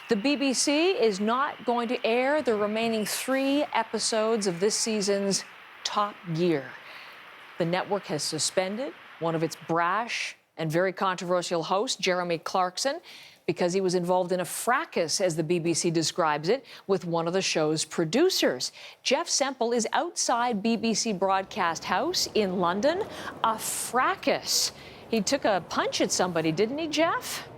The BBC is not going to air the remaining 3 episodes of this season's Top Gear. The network has suspended one of its brash and very controversial hosts, Jeremy Clarkson, because he was involved in a fracas, as the BBC describes it, with one of the show's producers. Jeff Semple is outside BBC Broadcast House in London. A fracas. He took a punch at somebody, didn't he, Jeff?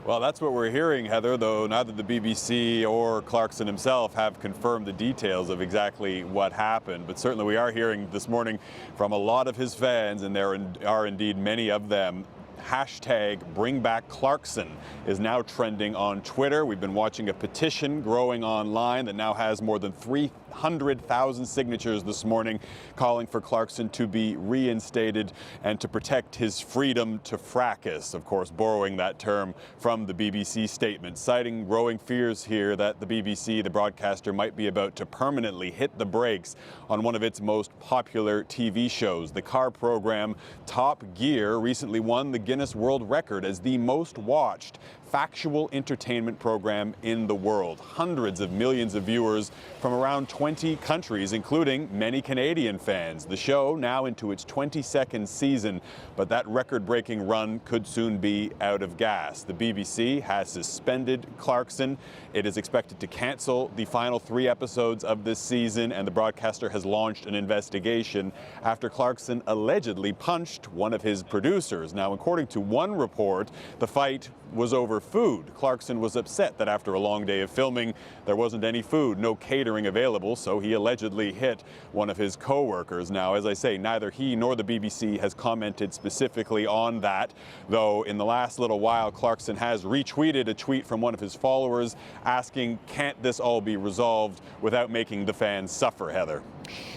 Well, that's what we're hearing, Heather, though neither the BBC or Clarkson himself have confirmed the details of exactly what happened. But certainly we are hearing this morning from a lot of his fans, and there are indeed many of them. Hashtag #BringBackClarkson is now trending on Twitter. We've been watching a petition growing online that now has more than 300,000 signatures this morning, calling for Clarkson to be reinstated and to protect his freedom to fracas. Of course, borrowing that term from the BBC statement, citing growing fears here that the BBC, the broadcaster, might be about to permanently hit the brakes on one of its most popular TV shows. The car program Top Gear recently won the Guinness World Record as the most watched factual entertainment program in the world. Hundreds of millions of viewers from around 20 countries, including many Canadian fans. The show now into its 22nd season, but that record-breaking run could soon be out of gas. The BBC has suspended Clarkson. It is expected to cancel the final 3 episodes of this season, and the broadcaster has launched an investigation after Clarkson allegedly punched one of his producers. Now, according to one report, the fight was over food. Clarkson was upset that after a long day of filming, there wasn't any food, no catering available, so he allegedly hit one of his co-workers. Now, as I say, neither he nor the BBC has commented specifically on that, though in the last little while, Clarkson has retweeted a tweet from one of his followers asking, can't this all be resolved without making the fans suffer, Heather?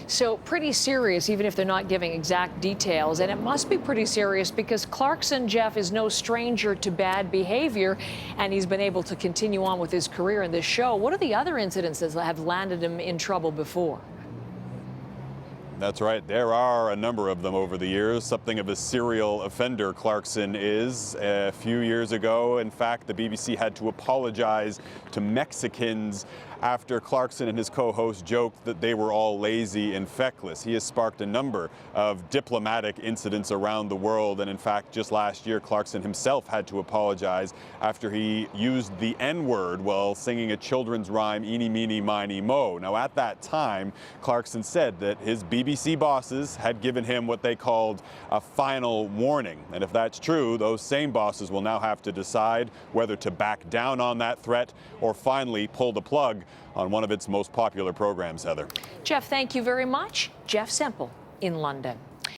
So pretty serious, even if they're not giving exact details. And it must be pretty serious because Clarkson, Jeff, is no stranger to bad behavior, and he's been able to continue on with his career in this show. What are the other incidents that have landed him in trouble before? That's right. There are a number of them over the years. Something of a serial offender Clarkson is. A few years ago, in fact, the BBC had to apologize to Mexicans after Clarkson and his co-host joked that they were all lazy and feckless. He has sparked a number of diplomatic incidents around the world, and in fact, just last year, Clarkson himself had to apologize after he used the N-word while singing a children's rhyme, Eeny, Meeny, Miny, Mo. Now, at that time, Clarkson said that his BBC bosses had given him what they called a final warning. And if that's true, those same bosses will now have to decide whether to back down on that threat or finally pull the plug on one of its most popular programs, Heather. Jeff, thank you very much. Jeff Semple in London.